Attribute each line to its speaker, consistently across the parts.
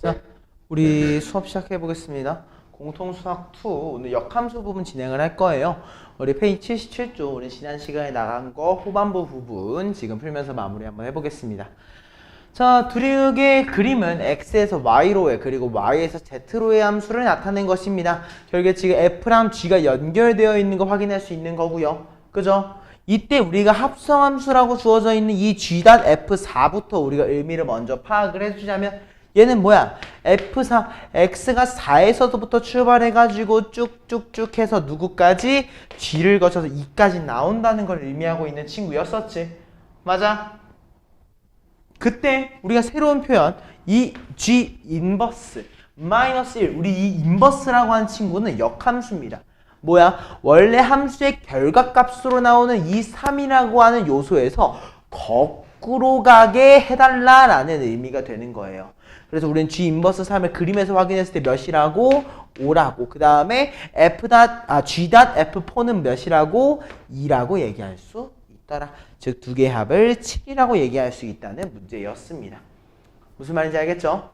Speaker 1: 자, 우리 수업 시작해 보겠습니다. 공통수학 2 오늘 역함수 부분 진행을 할 거예요. 우리 페이지 77쪽 우리 지난 시간에 나간 거 후반부 부분 지금 풀면서 마무리 한번 해보겠습니다. 자, 두리ug의 그림은 x에서 y로의 그리고 y에서 z로의 함수를 나타낸 것입니다. 결국에 지금 f랑 g가 연결되어 있는 거 확인할 수 있는 거고요. 그죠? 이때 우리가 합성함수라고 주어져 있는 이 g.f4부터 우리가 의미를 먼저 파악을 해주자면 얘는 뭐야? F4, X가 4에서부터 출발해가지고 쭉쭉쭉 해서 누구까지? G를 거쳐서 2까지 나온다는 걸 의미하고 있는 친구였었지. 맞아? 그때 우리가 새로운 표현, 이 G 인버스, 마이너스 1, 우리 이 인버스라고 하는 친구는 역함수입니다. 뭐야? 원래 함수의 결과값으로 나오는 이 3이라고 하는 요소에서 거꾸로 가게 해달라라는 의미가 되는 거예요. 그래서 우리는 G 인버스 3을 그림에서 확인했을 때 몇이라고? 5라고. 그 다음에 G.F4는 몇이라고? 2라고 얘기할 수 있더라. 즉, 두 개의 합을 7이라고 얘기할 수 있다는 문제였습니다. 무슨 말인지 알겠죠?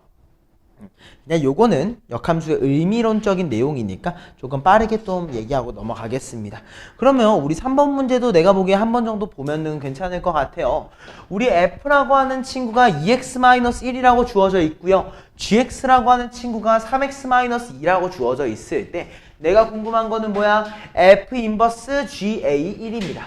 Speaker 1: 그냥 요거는 역함수의 의미론적인 내용이니까 조금 빠르게 좀 얘기하고 넘어가겠습니다. 그러면 우리 3번 문제도 내가 보기에 한 번 정도 보면은 괜찮을 것 같아요. 우리 f라고 하는 친구가 2x-1이라고 주어져 있고요. gx라고 하는 친구가 3x-2라고 주어져 있을 때 내가 궁금한 거는 뭐야? f 인버스 ga 1입니다.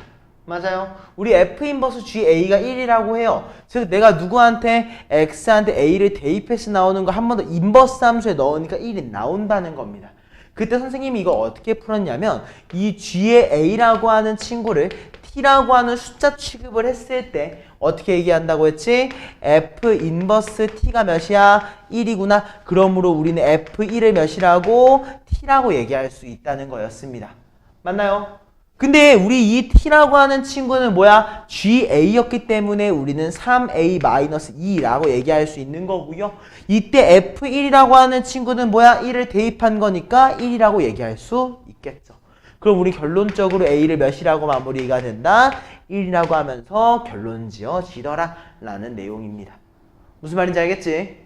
Speaker 1: 맞아요. 우리 F 인버스 GA가 1이라고 해요. 즉 내가 누구한테 X한테 A를 대입해서 나오는 거 한 번 더 인버스 함수에 넣으니까 1이 나온다는 겁니다. 그때 선생님이 이거 어떻게 풀었냐면 이 G의 A라고 하는 친구를 T라고 하는 숫자 취급을 했을 때 어떻게 얘기한다고 했지? F 인버스 T가 몇이야? 1이구나. 그러므로 우리는 F1을 몇이라고? T라고 얘기할 수 있다는 거였습니다. 맞나요? 근데 우리 이 t라고 하는 친구는 뭐야? ga였기 때문에 우리는 3a-2라고 얘기할 수 있는 거고요. 이때 f1이라고 하는 친구는 뭐야? 1을 대입한 거니까 1이라고 얘기할 수 있겠죠. 그럼 우리 결론적으로 a를 몇이라고 마무리가 된다? 1이라고 하면서 결론 지어지더라 라는 내용입니다. 무슨 말인지 알겠지?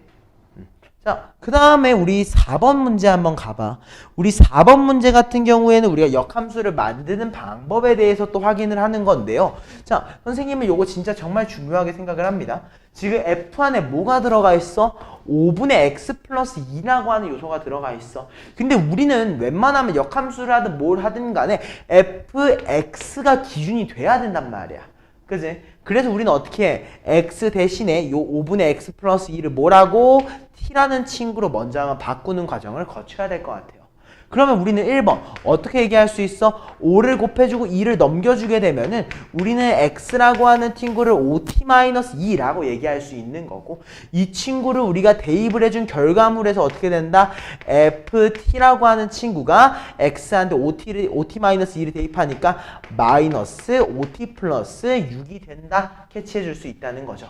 Speaker 1: 자, 그 다음에 우리 4번 문제 한번 가봐. 우리 4번 문제 같은 경우에는 우리가 역함수를 만드는 방법에 대해서 또 확인을 하는 건데요. 자, 선생님은 요거 진짜 정말 중요하게 생각을 합니다. 지금 F 안에 뭐가 들어가 있어? 5분의 X 플러스 2라고 하는 요소가 들어가 있어. 근데 우리는 웬만하면 역함수를 하든 뭘 하든 간에 fx가 기준이 돼야 된단 말이야. 그지? 그래서 우리는 어떻게 해? x 대신에 요 5분의 x 플러스 2를 뭐라고? t라는 친구로 먼저 한번 바꾸는 과정을 거쳐야 될 것 같아요. 그러면 우리는 1번 어떻게 얘기할 수 있어? 5를 곱해주고 2를 넘겨주게 되면은 우리는 x라고 하는 친구를 5t-2라고 얘기할 수 있는 거고 이 친구를 우리가 대입을 해준 결과물에서 어떻게 된다? ft라고 하는 친구가 x한테 5t-2를 대입하니까 마이너스 5t 플러스 6이 된다. 캐치해 줄 수 있다는 거죠.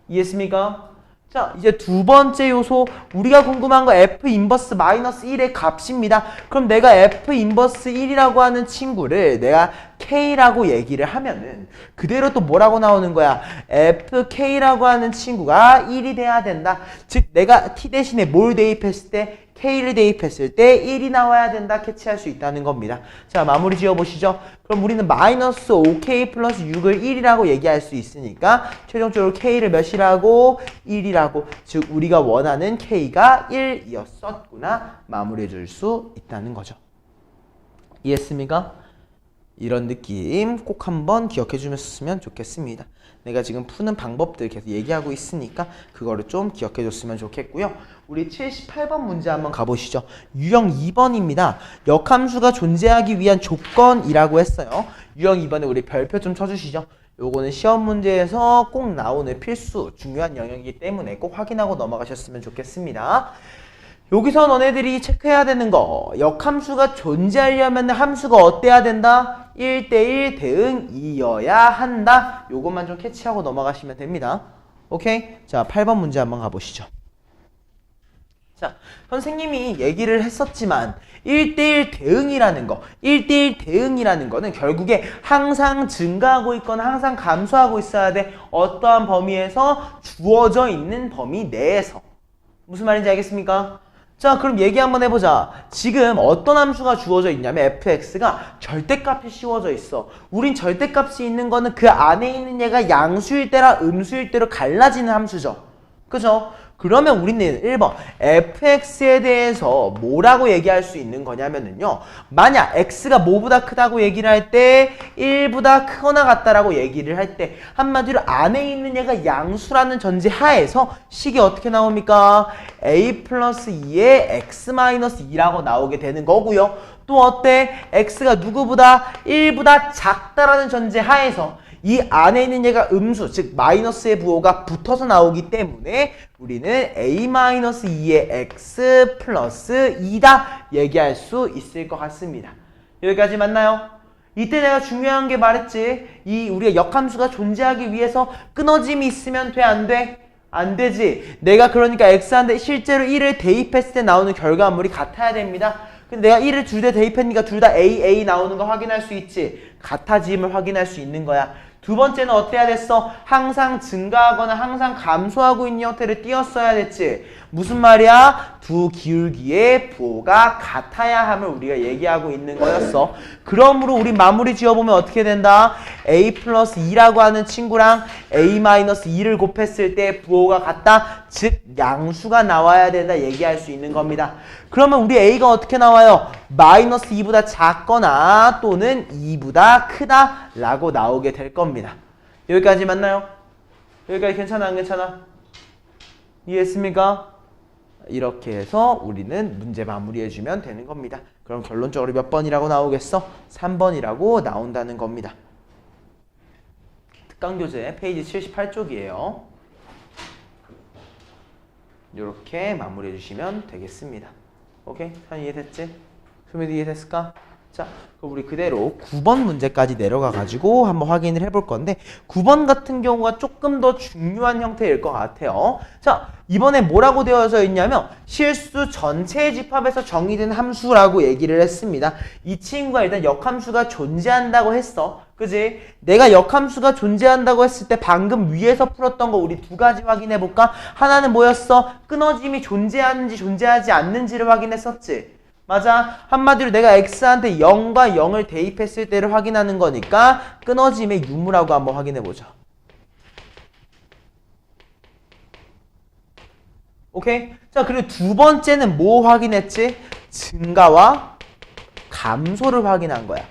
Speaker 1: 이해했습니까? 자, 이제 두 번째 요소 우리가 궁금한 거 f 인버스 마이너스 1의 값입니다. 그럼 내가 f 인버스 1이라고 하는 친구를 내가 k라고 얘기를 하면은 그대로 또 뭐라고 나오는 거야? fk라고 하는 친구가 1이 돼야 된다. 즉 내가 t 대신에 뭘 대입했을 때? k를 대입했을 때 1이 나와야 된다. 캐치할 수 있다는 겁니다. 자, 마무리 지어보시죠. 그럼 우리는 마이너스 5k 플러스 6을 1이라고 얘기할 수 있으니까 최종적으로 k를 몇이라고? 1이라고. 즉 우리가 원하는 k가 1이었었구나. 마무리해 줄 수 있다는 거죠. 이해했습니까? 이런 느낌 꼭 한번 기억해 주셨으면 좋겠습니다. 내가 지금 푸는 방법들 계속 얘기하고 있으니까 그거를 좀 기억해 줬으면 좋겠고요. 우리 78번 문제 한번 가보시죠. 유형 2번입니다. 역함수가 존재하기 위한 조건이라고 했어요. 유형 2번에 우리 별표 좀 쳐주시죠. 요거는 시험 문제에서 꼭 나오는 필수 중요한 영역이기 때문에 꼭 확인하고 넘어가셨으면 좋겠습니다. 여기서 너네들이 체크해야 되는 거 역함수가 존재하려면 함수가 어때야 된다? 1대1 대응이어야 한다. 요것만 좀 캐치하고 넘어가시면 됩니다. 오케이? 자, 8번 문제 한번 가보시죠. 자, 선생님이 얘기를 했었지만 1대1 대응이라는 거 1대1 대응이라는 거는 결국에 항상 증가하고 있거나 항상 감소하고 있어야 돼. 어떠한 범위에서 주어져 있는 범위 내에서 무슨 말인지 알겠습니까? 자, 그럼 얘기 한번 해보자. 지금 어떤 함수가 주어져 있냐면 fx가 절대값이 씌워져 있어. 우린 절대값이 있는 거는 그 안에 있는 얘가 양수일 때랑 음수일 때로 갈라지는 함수죠. 그죠? 그러면 우리는 1번 fx에 대해서 뭐라고 얘기할 수 있는 거냐면은요. 만약 x가 뭐보다 크다고 얘기를 할 때 1보다 크거나 같다라고 얘기를 할 때 한마디로 안에 있는 얘가 양수라는 전제 하에서 식이 어떻게 나옵니까? a 플러스 2에 x 마이너스 2라고 나오게 되는 거고요. 또 어때? x가 누구보다 1보다 작다라는 전제 하에서 이 안에 있는 얘가 음수, 즉 마이너스의 부호가 붙어서 나오기 때문에 우리는 a-2의 x 플러스 2다 얘기할 수 있을 것 같습니다. 여기까지 맞나요? 이때 내가 중요한 게 말했지. 이 우리가 역함수가 존재하기 위해서 끊어짐이 있으면 돼, 안 돼? 안 되지. 내가 그러니까 x한테 실제로 1을 대입했을 때 나오는 결과물이 같아야 됩니다. 근데 내가 1을 둘 다 대입했으니까 둘 다 a 나오는 거 확인할 수 있지. 같아짐을 확인할 수 있는 거야. 두 번째는 어때야 됐어? 항상 증가하거나 항상 감소하고 있는 형태를 띄었어야 됐지. 무슨 말이야? 두 기울기의 부호가 같아야 함을 우리가 얘기하고 있는 거였어. 그러므로 우리 마무리 지어보면 어떻게 된다? a 플러스 2라고 하는 친구랑 a 마이너스 2를 곱했을 때 부호가 같다. 즉 양수가 나와야 된다 얘기할 수 있는 겁니다. 그러면 우리 a가 어떻게 나와요? 마이너스 2보다 작거나 또는 2보다 크다 라고 나오게 될 겁니다. 여기까지 맞나요? 여기까지 괜찮아 안 괜찮아? 이해했습니까? 이렇게 해서 우리는 문제 마무리해주면 되는 겁니다. 그럼 결론적으로 몇 번이라고 나오겠어? 3번이라고 나온다는 겁니다. 특강교재 페이지 78쪽이에요. 이렇게 마무리해주시면 되겠습니다. 오케이? 다 이해됐지? 수미도 이해됐을까? 자, 그럼 우리 그대로 9번 문제까지 내려가가지고 한번 확인을 해볼 건데 9번 같은 경우가 조금 더 중요한 형태일 것 같아요. 자, 이번에 뭐라고 되어져 있냐면 실수 전체의 집합에서 정의된 함수라고 얘기를 했습니다. 이 친구가 일단 역함수가 존재한다고 했어. 그지? 내가 역함수가 존재한다고 했을 때 방금 위에서 풀었던 거 우리 두 가지 확인해 볼까? 하나는 뭐였어? 끊어짐이 존재하는지 존재하지 않는지를 확인했었지. 맞아. 한마디로 내가 x한테 0과 0을 대입했을 때를 확인하는 거니까 끊어짐의 유무라고 한번 확인해 보자. 오케이? 자, 그리고 두 번째는 뭐 확인했지? 증가와 감소를 확인한 거야.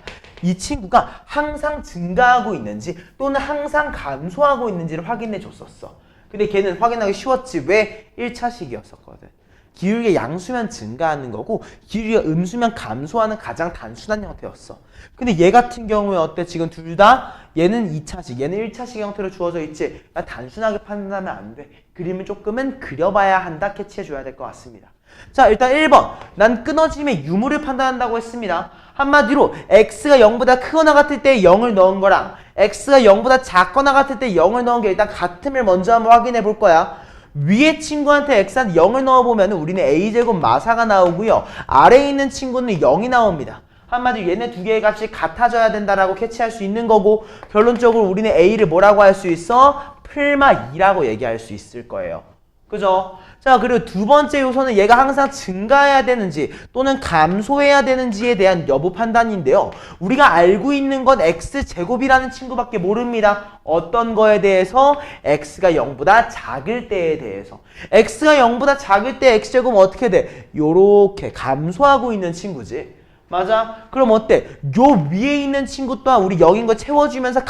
Speaker 1: 이 친구가 항상 증가하고 있는지 또는 항상 감소하고 있는지를 확인해 줬었어. 근데 걔는 확인하기 쉬웠지. 왜? 1차식이었었거든. 기울기가 양수면 증가하는 거고 기울기가 음수면 감소하는 가장 단순한 형태였어. 근데 얘 같은 경우에 어때? 지금 둘 다 얘는 2차식, 얘는 1차식 형태로 주어져 있지. 단순하게 판단하면 안 돼. 그림을 조금은 그려봐야 한다. 캐치해줘야 될 것 같습니다. 자, 일단 1번. 난 끊어짐의 유무를 판단한다고 했습니다. 한마디로 x가 0보다 크거나 같을 때 0을 넣은 거랑 x가 0보다 작거나 같을 때 0을 넣은 게 일단 같음을 먼저 한번 확인해 볼 거야. 위에 친구한테 x한테 0을 넣어보면 우리는 a제곱 마사가 나오고요. 아래에 있는 친구는 0이 나옵니다. 한마디로 얘네 두 개의 값이 같아져야 된다라고 캐치할 수 있는 거고 결론적으로 우리는 a를 뭐라고 할 수 있어? 풀마 2라고 얘기할 수 있을 거예요. 그죠? 자, 그리고 두 번째 요소는 얘가 항상 증가해야 되는지 또는 감소해야 되는지에 대한 여부 판단인데요. 우리가 알고 있는 건 x제곱이라는 친구밖에 모릅니다. 어떤 거에 대해서? x가 0보다 작을 때에 대해서. x가 0보다 작을 때 x제곱은 어떻게 돼? 요렇게 감소하고 있는 친구지. 맞아? 그럼 어때? 요 위에 있는 친구 또한 우리 0인 거 채워주면서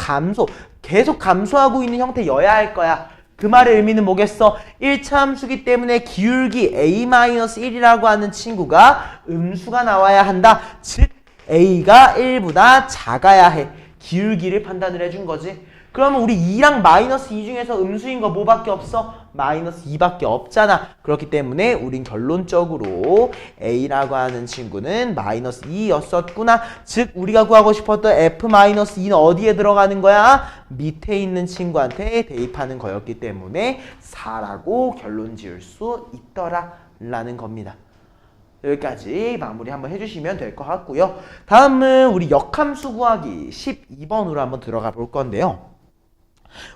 Speaker 1: 계속 감소하고 있는 형태여야 할 거야. 그 말의 의미는 뭐겠어? 1차 함수기 때문에 기울기 a-1이라고 하는 친구가 음수가 나와야 한다. 즉 a가 1보다 작아야 해. 기울기를 판단을 해준 거지. 그러면 우리 2랑 마이너스 2 중에서 음수인 거 뭐밖에 없어? 마이너스 2밖에 없잖아. 그렇기 때문에 우린 결론적으로 a라고 하는 친구는 마이너스 2였었구나. 즉 우리가 구하고 싶었던 f-2는 어디에 들어가는 거야? 밑에 있는 친구한테 대입하는 거였기 때문에 4라고 결론 지을 수 있더라 라는 겁니다. 여기까지 마무리 한번 해주시면 될 것 같고요. 다음은 우리 역함수 구하기 12번으로 한번 들어가 볼 건데요.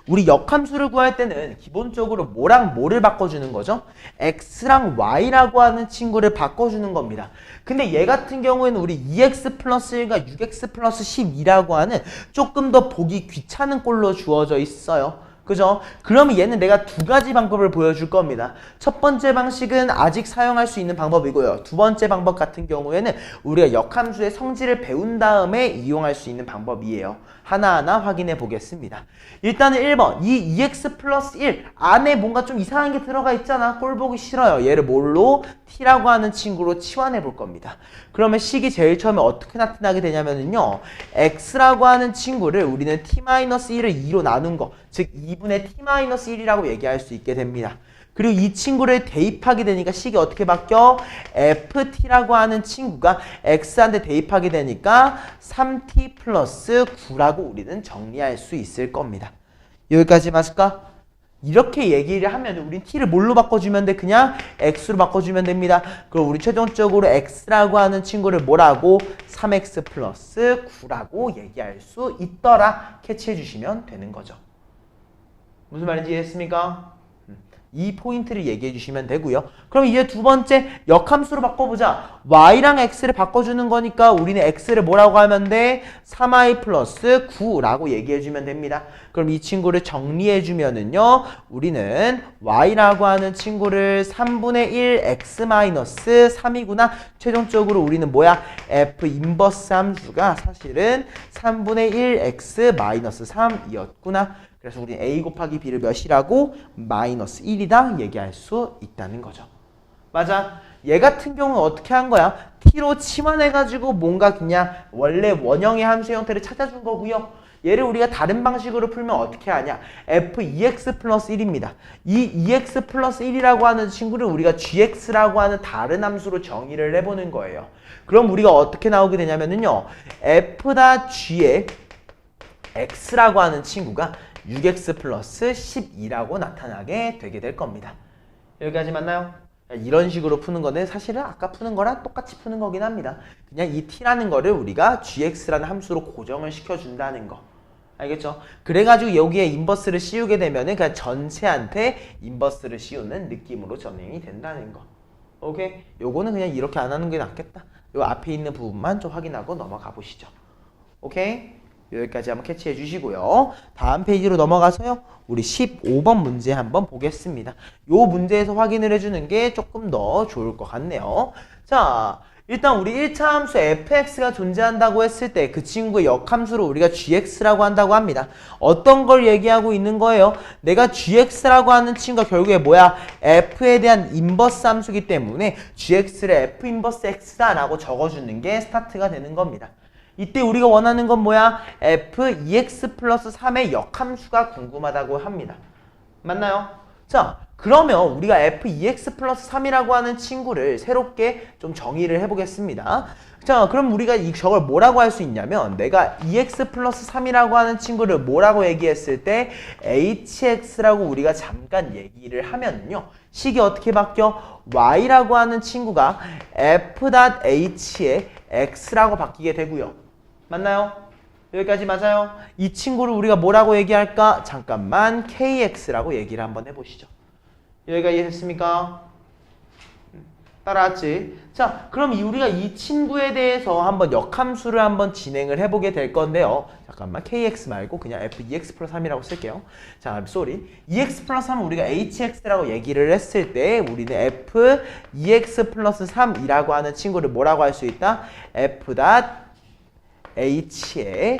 Speaker 1: 우리 역함수를 구할 때는 기본적으로 뭐랑 뭐를 바꿔주는 거죠? x랑 y라고 하는 친구를 바꿔주는 겁니다. 근데 얘 같은 경우에는 우리 2x 플러스 1과 6x 플러스 12라고 하는 조금 더 보기 귀찮은 꼴로 주어져 있어요. 그죠? 그러면 얘는 내가 두 가지 방법을 보여줄 겁니다. 첫 번째 방식은 아직 사용할 수 있는 방법이고요. 두 번째 방법 같은 경우에는 우리가 역함수의 성질을 배운 다음에 이용할 수 있는 방법이에요. 하나하나 확인해 보겠습니다. 일단은 1번 이 2x 플러스 1 안에 뭔가 좀 이상한 게 들어가 있잖아. 꼴 보기 싫어요. 얘를 뭘로? t라고 하는 친구로 치환해 볼 겁니다. 그러면 식이 제일 처음에 어떻게 나타나게 되냐면요. x라고 하는 친구를 우리는 t-1을 2로 나눈 거, 즉 2분의 t-1이라고 얘기할 수 있게 됩니다. 그리고 이 친구를 대입하게 되니까 식이 어떻게 바뀌어? ft라고 하는 친구가 x한테 대입하게 되니까 3t 플러스 9라고 우리는 정리할 수 있을 겁니다. 여기까지 맞을까? 이렇게 얘기를 하면 우린 t를 뭘로 바꿔주면 돼? 그냥 x로 바꿔주면 됩니다. 그럼 우리 최종적으로 x라고 하는 친구를 뭐라고? 3x 플러스 9라고 얘기할 수 있더라. 캐치해 주시면 되는 거죠. 무슨 말인지 이해했습니까? 이 포인트를 얘기해 주시면 되고요. 그럼 이제 두 번째 역함수로 바꿔보자. y랑 x를 바꿔주는 거니까 우리는 x를 뭐라고 하면 돼? 3i 플러스 9라고 얘기해 주면 됩니다. 그럼 이 친구를 정리해 주면은요. 우리는 y라고 하는 친구를 3분의 1 x 마이너스 3이구나. 최종적으로 우리는 뭐야? f 인버스 함수가 사실은 3분의 1 x 마이너스 3이었구나. 그래서 우리는 a 곱하기 b를 몇이라고? 마이너스 1이다 얘기할 수 있다는 거죠. 맞아. 얘 같은 경우는 어떻게 한 거야? t로 치환해가지고 뭔가 그냥 원래 원형의 함수 형태를 찾아준 거고요. 얘를 우리가 다른 방식으로 풀면 어떻게 하냐? f2x 플러스 1입니다. 이 2x 플러스 1이라고 하는 친구를 우리가 gx라고 하는 다른 함수로 정의를 해보는 거예요. 그럼 우리가 어떻게 나오게 되냐면요. f.g의 x라고 하는 친구가 6x 플러스 12라고 나타나게 되게 될 겁니다. 여기까지 맞나요? 이런 식으로 푸는 거는 사실은 아까 푸는 거랑 똑같이 푸는 거긴 합니다. 그냥 이 t라는 거를 우리가 gx라는 함수로 고정을 시켜준다는 거. 알겠죠? 그래가지고 여기에 인버스를 씌우게 되면은 그냥 전체한테 인버스를 씌우는 느낌으로 진행이 된다는 거. 오케이? 요거는 그냥 이렇게 안 하는 게 낫겠다. 요 앞에 있는 부분만 좀 확인하고 넘어가 보시죠. 오케이? 여기까지 한번 캐치해 주시고요. 다음 페이지로 넘어가서요. 우리 15번 문제 한번 보겠습니다. 요 문제에서 확인을 해주는 게 조금 더 좋을 것 같네요. 자, 일단 우리 1차 함수 fx가 존재한다고 했을 때 그 친구의 역함수를 우리가 gx라고 한다고 합니다. 어떤 걸 얘기하고 있는 거예요? 내가 gx라고 하는 친구가 결국에 뭐야? f에 대한 인버스 함수기 때문에 gx를 f 인버스 x다 라고 적어주는 게 스타트가 되는 겁니다. 이때 우리가 원하는 건 뭐야? f2x 플러스 3의 역함수가 궁금하다고 합니다. 맞나요? 자, 그러면 우리가 f2x 플러스 3이라고 하는 친구를 새롭게 좀 정의를 해보겠습니다. 자, 그럼 우리가 저걸 뭐라고 할 수 있냐면 내가 2x 플러스 3이라고 하는 친구를 뭐라고 얘기했을 때 hx라고 우리가 잠깐 얘기를 하면요. 식이 어떻게 바뀌어? y라고 하는 친구가 f.h의 x라고 바뀌게 되고요. 맞나요? 여기까지 맞아요? 이 친구를 우리가 뭐라고 얘기할까? 잠깐만 kx라고 얘기를 한번 해보시죠. 여기가 이해됐습니까? 따라왔지? 자, 그럼 우리가 이 친구에 대해서 한번 역함수를 한번 진행을 해보게 될 건데요. 잠깐만 kx 말고 그냥 f2x 플러스 3이라고 쓸게요. 자, 쏘리 2x 플러스 3은 우리가 hx라고 얘기를 했을 때 우리는 f2x 플러스 3이라고 하는 친구를 뭐라고 할 수 있다? f.h의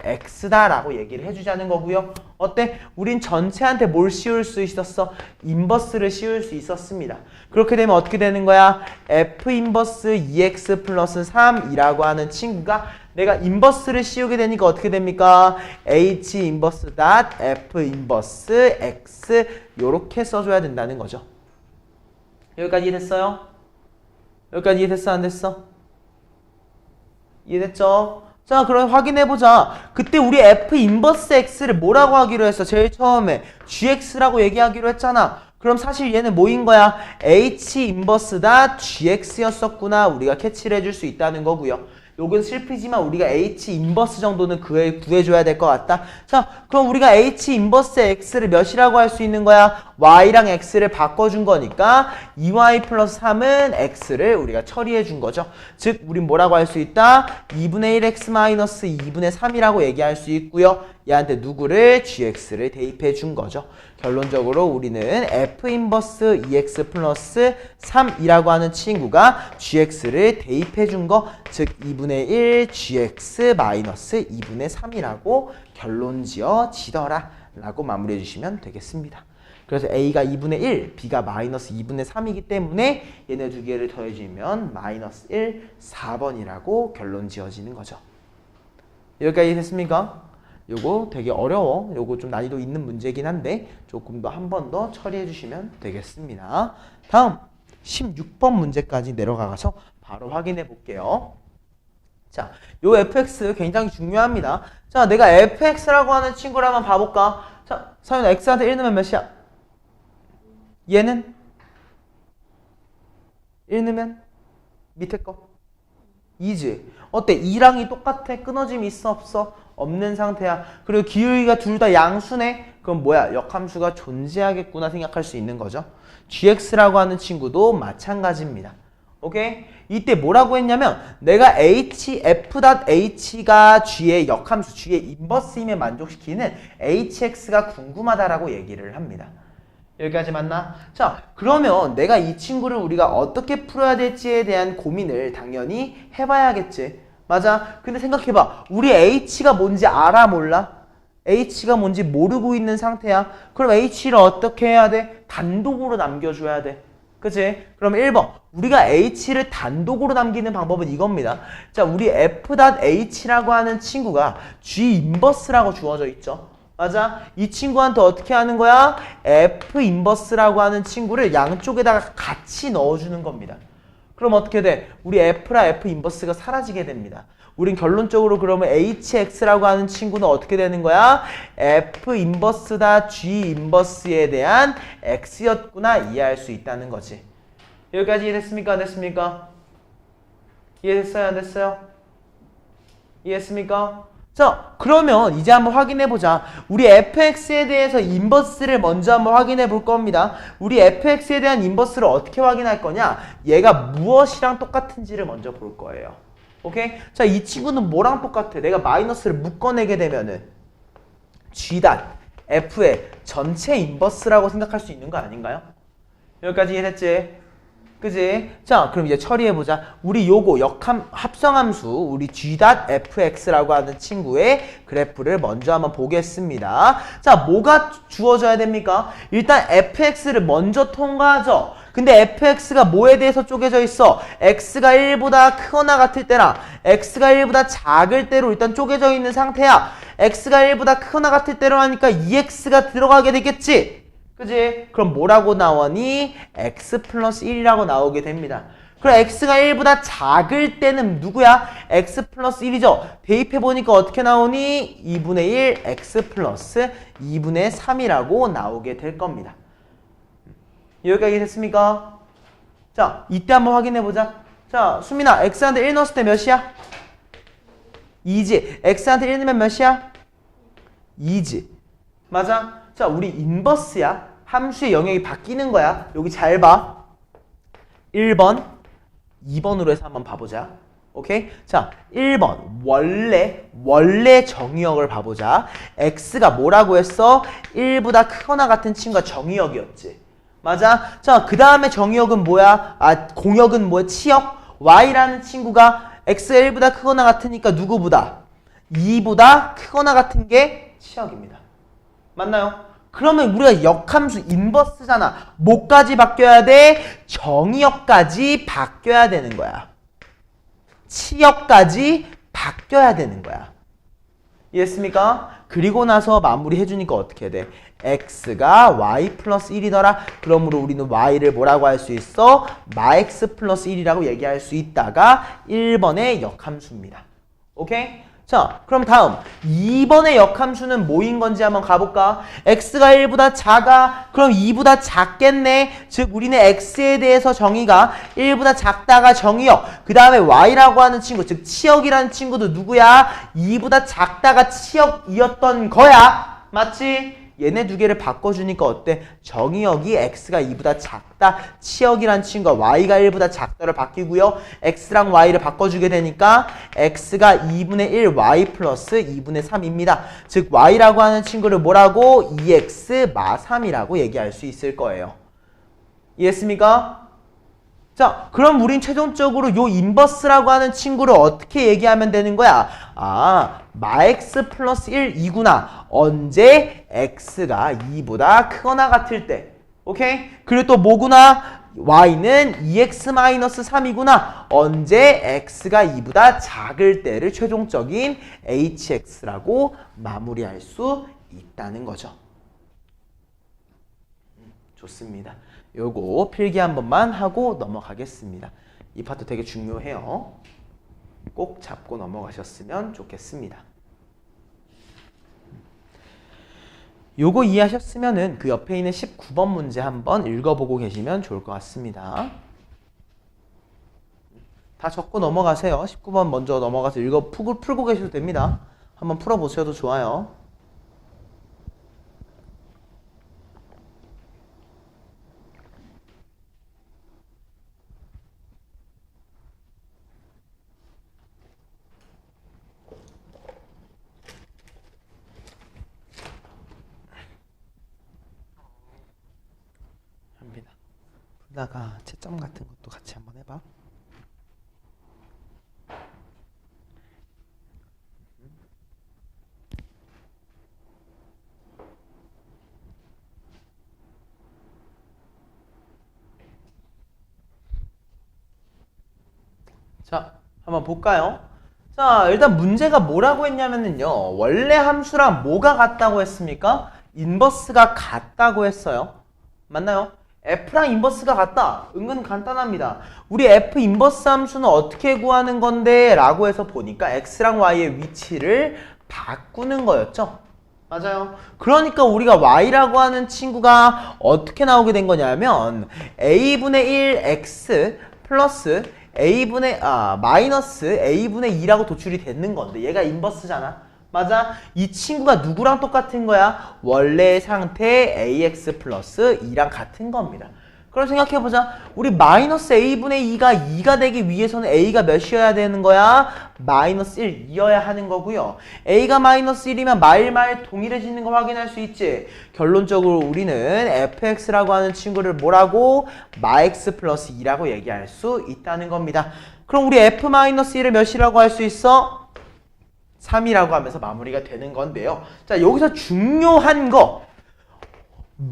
Speaker 1: x다라고 얘기를 해주자는 거고요. 어때? 우린 전체한테 뭘 씌울 수 있었어? 인버스를 씌울 수 있었습니다. 그렇게 되면 어떻게 되는 거야? f 인버스 2x 플러스 3이라고 하는 친구가 내가 인버스를 씌우게 되니까 어떻게 됩니까? h 인버스 닷 f 인버스 x 요렇게 써줘야 된다는 거죠. 여기까지 이해됐어요? 여기까지 이해됐어? 안 됐어? 이해됐죠? 자, 그럼 확인해보자. 그때 우리 f 인버스 x를 뭐라고 하기로 했어? 제일 처음에 gx라고 얘기하기로 했잖아. 그럼 사실 얘는 뭐인 거야? h 인버스다 gx였었구나. 우리가 캐치를 해줄 수 있다는 거고요. 요건 슬프지만 우리가 H 인버스 정도는 구해줘야 될 것 같다. 자, 그럼 우리가 H 인버스 X를 몇이라고 할 수 있는 거야? Y랑 X를 바꿔준 거니까 2Y 플러스 3은 X를 우리가 처리해 준 거죠. 즉, 우린 뭐라고 할 수 있다? 2분의 1X 마이너스 2분의 3이라고 얘기할 수 있고요. 얘한테 누구를? GX를 대입해 준 거죠. 결론적으로 우리는 F 인버스 2X 플러스 3이라고 하는 친구가 GX를 대입해 준 거, 즉 2분의 1 GX 마이너스 2분의 3이라고 결론 지어지더라 라고 마무리해 주시면 되겠습니다. 그래서 A가 2분의 1, B가 마이너스 2분의 3이기 때문에 얘네 두 개를 더해주면 마이너스 1, 4번이라고 결론 지어지는 거죠. 여기까지 됐습니까? 요거 되게 어려워. 요거 좀 난이도 있는 문제긴 한데 조금 더 한 번 더 처리해 주시면 되겠습니다. 다음 16번 문제까지 내려가서 바로 확인해 볼게요. 자, 요 fx 굉장히 중요합니다. 자, 내가 fx라고 하는 친구를 한번 봐볼까? 자, 사연아 x한테 1 넣으면 몇이야? 얘는 1 넣으면 밑에 거 2지. 어때? 2랑이 똑같아? 끊어짐이 있어 없어? 없는 상태야. 그리고 기울기가 둘 다 양수네? 그럼 뭐야? 역함수가 존재하겠구나 생각할 수 있는 거죠. gx라고 하는 친구도 마찬가지입니다. 오케이? 이때 뭐라고 했냐면 내가 f.h가 g의 역함수, g의 인버스임에 만족시키는 hx가 궁금하다라고 얘기를 합니다. 여기까지 맞나? 자, 그러면 내가 이 친구를 우리가 어떻게 풀어야 될지에 대한 고민을 당연히 해봐야겠지. 맞아? 근데 생각해봐. 우리 h가 뭔지 알아 몰라? h가 뭔지 모르고 있는 상태야. 그럼 h를 어떻게 해야 돼? 단독으로 남겨줘야 돼. 그치? 그럼 1번. 우리가 h를 단독으로 남기는 방법은 이겁니다. 자, 우리 f.h라고 하는 친구가 g 인버스라고 주어져 있죠. 맞아? 이 친구한테 어떻게 하는 거야? f 인버스라고 하는 친구를 양쪽에다가 같이 넣어주는 겁니다. 그럼 어떻게 돼? 우리 f랑 f 인버스가 사라지게 됩니다. 우린 결론적으로 그러면 hx라고 하는 친구는 어떻게 되는 거야? f 인버스다 g 인버스에 대한 x였구나 이해할 수 있다는 거지. 여기까지 이해됐습니까? 안 됐습니까? 이해됐어요? 안 됐어요? 이해했습니까? 자, 그러면 이제 한번 확인해보자. 우리 fx에 대해서 인버스를 먼저 한번 확인해 볼 겁니다. 우리 fx에 대한 인버스를 어떻게 확인할 거냐? 얘가 무엇이랑 똑같은지를 먼저 볼 거예요. 오케이? 자, 이 친구는 뭐랑 똑같아? 내가 마이너스를 묶어내게 되면은 g.f의 전체 인버스라고 생각할 수 있는 거 아닌가요? 여기까지 이해됐지? 그지? 자, 그럼 이제 처리해보자. 우리 요거 합성함수, 우리 g.fx라고 하는 친구의 그래프를 먼저 한번 보겠습니다. 자, 뭐가 주어져야 됩니까? 일단 fx를 먼저 통과하죠. 근데 fx가 뭐에 대해서 쪼개져 있어? x가 1보다 크거나 같을 때나 x가 1보다 작을 때로 일단 쪼개져 있는 상태야. x가 1보다 크거나 같을 때로 하니까 2x가 들어가게 되겠지? 그지? 그럼 뭐라고 나오니? x 플러스 1이라고 나오게 됩니다. 그럼 x가 1보다 작을 때는 누구야? x 플러스 1이죠. 대입해보니까 어떻게 나오니? 2분의 1 x 플러스 2분의 3이라고 나오게 될 겁니다. 여기까지 됐습니까? 자, 이때 한번 확인해보자. 자, 수민아, x한테 1 넣었을 때 몇이야? 2지. x한테 1 넣으면 몇이야? 2지. 맞아? 자, 우리 인버스야. 함수의 영역이 바뀌는 거야. 여기 잘 봐. 1번, 2번으로 해서 한번 봐보자. 오케이? 자, 1번. 원래 정의역을 봐보자. x가 뭐라고 했어? 1보다 크거나 같은 친구가 정의역이었지. 맞아? 자, 그 다음에 정의역은 뭐야? 공역은 뭐야? 치역? y라는 친구가 x가 1보다 크거나 같으니까 누구보다? 2보다 크거나 같은 게 치역입니다. 맞나요? 그러면 우리가 역함수 인버스잖아. 뭐까지 바뀌어야 돼? 정의역까지 바뀌어야 되는 거야. 치역까지 바뀌어야 되는 거야. 이해했습니까? 그리고 나서 마무리 해주니까 어떻게 돼? x가 y 플러스 1이더라. 그러므로 우리는 y를 뭐라고 할 수 있어? 마x 플러스 1이라고 얘기할 수 있다가 1번의 역함수입니다. 오케이? 자, 그럼 다음 2번의 역함수는 뭐인 건지 한번 가볼까? x가 1보다 작아? 그럼 2보다 작겠네. 즉 우리는 x에 대해서 정의가 1보다 작다가 정의역. 그 다음에 y라고 하는 친구, 즉 치역이라는 친구도 누구야? 2보다 작다가 치역이었던 거야. 맞지? 얘네 두 개를 바꿔주니까 어때? 정의역이 x가 2보다 작다, 치역이란 친구가 y가 1보다 작다를 바뀌고요. x랑 y를 바꿔주게 되니까 x가 2분의 1 y 플러스 2분의 3입니다. 즉 y라고 하는 친구를 뭐라고? 2x 마 3이라고 얘기할 수 있을 거예요. 이해했습니까? 자, 그럼 우린 최종적으로 요 인버스라고 하는 친구를 어떻게 얘기하면 되는 거야? 아, 마 x 플러스 1 2구나. 언제? x가 2보다 크거나 같을 때. 오케이? 그리고 또 뭐구나? y는 2x 마이너스 3이구나. 언제? x가 2보다 작을 때를 최종적인 hx라고 마무리할 수 있다는 거죠. 좋습니다. 요거 필기 한 번만 하고 넘어가겠습니다. 이 파트 되게 중요해요. 꼭 잡고 넘어가셨으면 좋겠습니다. 요거 이해하셨으면은 그 옆에 있는 19번 문제 한번 읽어보고 계시면 좋을 것 같습니다. 다 적고 넘어가세요. 19번 먼저 넘어가서 풀고 계셔도 됩니다. 한번 풀어보셔도 좋아요. 풀다가 채점 같은 것도 같이 한번 해봐. 자, 한번 볼까요? 자, 일단 문제가 뭐라고 했냐면요. 원래 함수랑 뭐가 같다고 했습니까? 인버스가 같다고 했어요. 맞나요? F랑 인버스가 같다. 은근 간단합니다. 우리 F 인버스 함수는 어떻게 구하는 건데? 라고 해서 보니까 X랑 Y의 위치를 바꾸는 거였죠. 맞아요. 그러니까 우리가 Y라고 하는 친구가 어떻게 나오게 된 거냐면 A분의 1 X 플러스 마이너스 A분의 2라고 도출이 되는 건데 얘가 인버스잖아. 맞아? 이 친구가 누구랑 똑같은 거야? 원래 상태 ax 플러스 2랑 같은 겁니다. 그럼 생각해보자. 우리 마이너스 a분의 2가 2가 되기 위해서는 a가 몇이어야 되는 거야? 마이너스 1이어야 하는 거고요. a가 마이너스 1이면 마일마일 동일해지는 거 확인할 수 있지. 결론적으로 우리는 fx라고 하는 친구를 뭐라고? 마x 플러스 2라고 얘기할 수 있다는 겁니다. 그럼 우리 f 마이너스 1을 몇이라고 할 수 있어? 3이라고 하면서 마무리가 되는 건데요. 자, 여기서 중요한 거.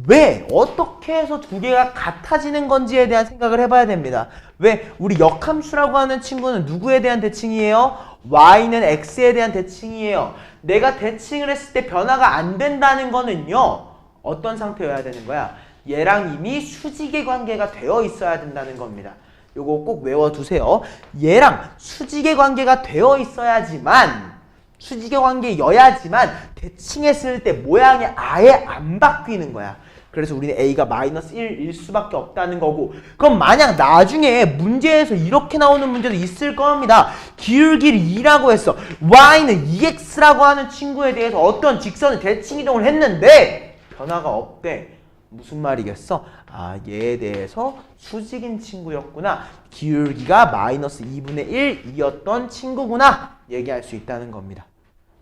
Speaker 1: 왜? 어떻게 해서 두 개가 같아지는 건지에 대한 생각을 해봐야 됩니다. 왜? 우리 역함수라고 하는 친구는 누구에 대한 대칭이에요? y는 x에 대한 대칭이에요. 내가 대칭을 했을 때 변화가 안 된다는 거는요. 어떤 상태여야 되는 거야? 얘랑 이미 수직의 관계가 되어 있어야 된다는 겁니다. 요거 꼭 외워두세요. 얘랑 수직의 관계가 되어 있어야지만 수직의 관계여야지만 대칭했을 때 모양이 아예 안 바뀌는 거야. 그래서 우리는 a가 마이너스 1일 수밖에 없다는 거고. 그럼 만약 나중에 문제에서 이렇게 나오는 문제도 있을 겁니다. 기울기를 2라고 했어. y는 2x라고 하는 친구에 대해서 어떤 직선을 대칭 이동을 했는데 변화가 없대. 무슨 말이겠어? 아, 얘에 대해서 수직인 친구였구나. 기울기가 마이너스 2분의 1이었던 친구구나. 얘기할 수 있다는 겁니다.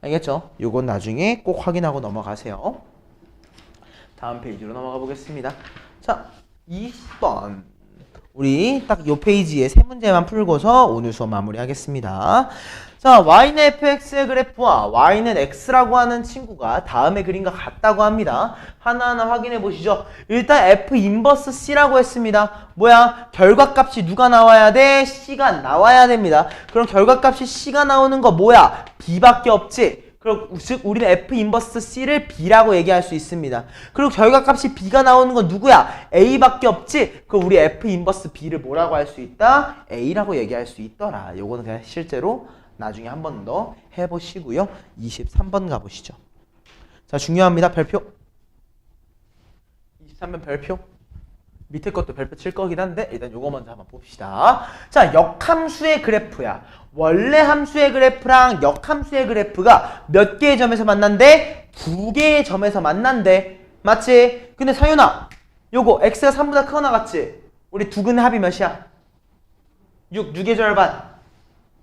Speaker 1: 알겠죠? 요건 나중에 꼭 확인하고 넘어가세요. 다음 페이지로 넘어가 보겠습니다. 자, 20번. 우리 딱 요 페이지에 세 문제만 풀고서 오늘 수업 마무리하겠습니다. 자, y는 fx의 그래프와 y는 x라고 하는 친구가 다음의 그림과 같다고 합니다. 하나하나 확인해 보시죠. 일단 f 인버스 c라고 했습니다. 뭐야? 결과값이 누가 나와야 돼? c가 나와야 됩니다. 그럼 결과값이 c가 나오는 거 뭐야? b밖에 없지. 그럼 즉 우리는 f 인버스 c를 b라고 얘기할 수 있습니다. 그리고 결과값이 b가 나오는 건 누구야? a밖에 없지. 그럼 우리 f 인버스 b를 뭐라고 할 수 있다? a라고 얘기할 수 있더라. 요거는 그냥 실제로 나중에 한 번 더 해보시고요. 23번 가보시죠. 자, 중요합니다. 별표. 23번 별표. 밑에 것도 별표 칠 거긴 한데 일단 요거 먼저 한번 봅시다. 자, 역함수의 그래프야. 원래 함수의 그래프랑 역함수의 그래프가 몇 개의 점에서 만난대? 2개의 점에서 만난대. 맞지? 근데 상윤아, 요거 x가 3보다 크거나 같지? 우리 두근의 합이 몇이야? 6의 절반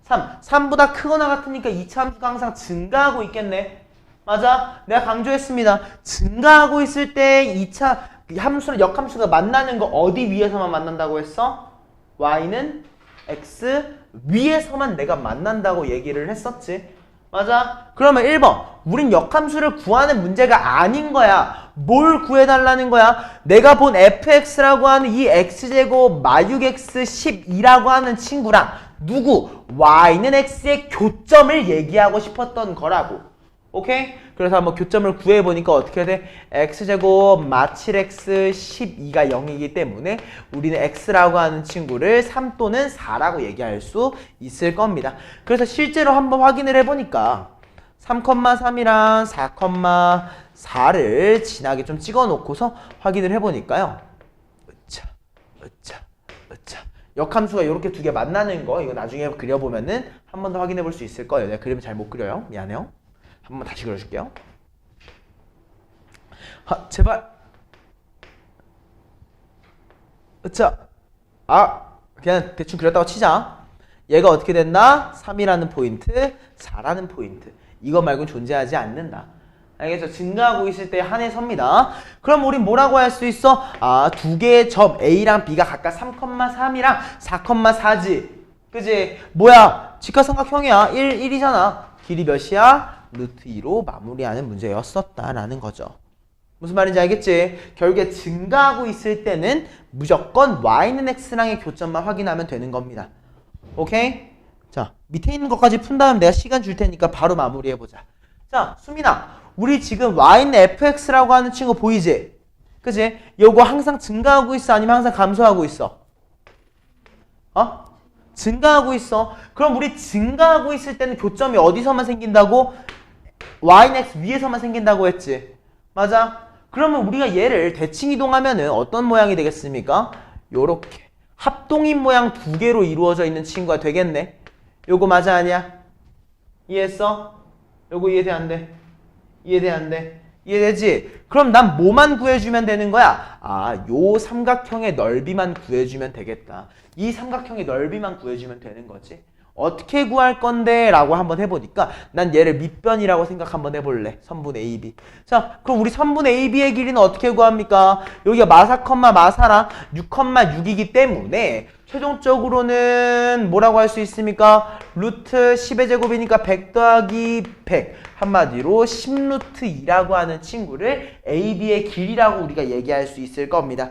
Speaker 1: 3보다 크거나 같으니까 2차 함수가 항상 증가하고 있겠네. 맞아? 내가 강조했습니다. 증가하고 있을 때 2차 함수랑 역함수가 만나는 거 어디 위에서만 만난다고 했어? y는 x 위에서만 내가 만난다고 얘기를 했었지. 맞아? 그러면 1번. 우린 역함수를 구하는 문제가 아닌 거야. 뭘 구해달라는 거야? 내가 본 fx라고 하는 이 x제곱 마육 x 12라고 하는 친구랑 누구? y는 x의 교점을 얘기하고 싶었던 거라고. 오케이? 그래서 한번 교점을 구해보니까 어떻게 돼? x제곱 마 7x 12가 0이기 때문에 우리는 x라고 하는 친구를 3 또는 4라고 얘기할 수 있을 겁니다. 그래서 실제로 한번 확인을 해보니까 3,3이랑 4,4를 진하게 좀 찍어놓고서 확인을 해보니까요. 역함수가 이렇게 두 개 만나는 거 이거 나중에 그려보면은 한 번 더 확인해 볼 수 있을 거예요. 내가 그림을 잘 못 그려요. 미안해요. 한번 다시 그려줄게요. 제발. 그냥 대충 그렸다고 치자. 얘가 어떻게 된다? 3이라는 포인트, 4라는 포인트. 이거 말고는 존재하지 않는다. 알겠죠? 증가하고 있을 때 한해 섭니다. 그럼 우린 뭐라고 할 수 있어? 두 개의 점 A랑 B가 각각 3,3이랑 4,4지. 그지? 뭐야? 직각삼각형이야. 1이잖아. 길이 몇이야? 루트 2로 마무리하는 문제였었다라는 거죠. 무슨 말인지 알겠지? 결국에 증가하고 있을 때는 무조건 y는 x랑의 교점만 확인하면 되는 겁니다. 오케이? 자, 밑에 있는 것까지 푼 다음 내가 시간 줄 테니까 바로 마무리해보자. 자, 수민아, 우리 지금 y는 fx라고 하는 친구 보이지? 그지? 요거 항상 증가하고 있어? 아니면 항상 감소하고 있어? 증가하고 있어. 그럼 우리 증가하고 있을 때는 교점이 어디서만 생긴다고? y는 x 위에서만 생긴다고 했지. 맞아? 그러면 우리가 얘를 대칭 이동하면은 어떤 모양이 되겠습니까? 요렇게 합동인 모양 두 개로 이루어져 있는 친구가 되겠네. 요거 맞아 아니야? 이해했어? 요거 이해돼 안 돼? 이해돼 안 돼? 이해되지? 그럼 난 뭐만 구해주면 되는 거야? 요 삼각형의 넓이만 구해주면 되겠다. 이 삼각형의 넓이만 구해주면 되는 거지. 어떻게 구할 건데? 라고 한번 해보니까 난 얘를 밑변이라고 생각 한번 해볼래. 선분 AB. 자, 그럼 우리 선분 AB의 길이는 어떻게 구합니까? 여기가 마4, 마4랑 6,6이기 때문에 최종적으로는 뭐라고 할 수 있습니까? 루트 10의 제곱이니까 100 더하기 100. 한마디로 10루트 2라고 하는 친구를 AB의 길이라고 우리가 얘기할 수 있을 겁니다.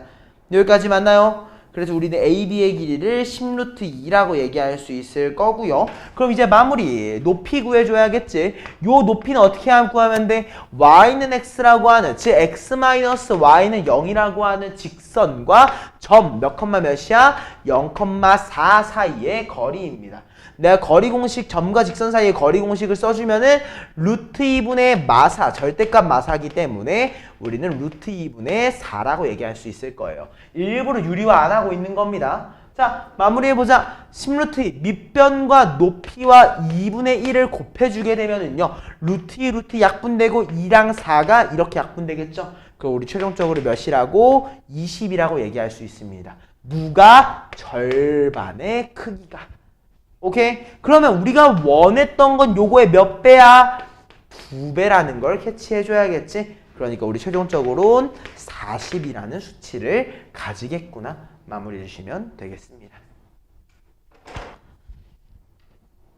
Speaker 1: 여기까지 맞나요? 그래서 우리는 AB의 길이를 10루트 2라고 얘기할 수 있을 거고요. 그럼 이제 마무리. 높이 구해줘야겠지. 요 높이는 어떻게 구하면 돼? y는 x라고 하는, 즉 x-y는 0이라고 하는 직선과 점 몇 컴마 몇이야? 0,4 사이의 거리입니다. 내가 거리 공식, 점과 직선 사이의 거리 공식을 써주면은 루트 2분의 마4, 절대값 마4이기 때문에 우리는 루트 2분의 4라고 얘기할 수 있을 거예요. 일부러 유리화 안 하고 있는 겁니다. 자, 마무리해보자. 10루트 2, 밑변과 높이와 2분의 1을 곱해주게 되면은요, 루트 2, 루트 약분되고 2랑 4가 이렇게 약분되겠죠? 그럼 우리 최종적으로 몇이라고? 20이라고 얘기할 수 있습니다. 누가? 절반의 크기가. 오케이? 그러면 우리가 원했던 건 요거의 몇 배야? 2배라는 걸 캐치해줘야겠지? 그러니까 우리 최종적으로는 40이라는 수치를 가지겠구나. 마무리해 주시면 되겠습니다.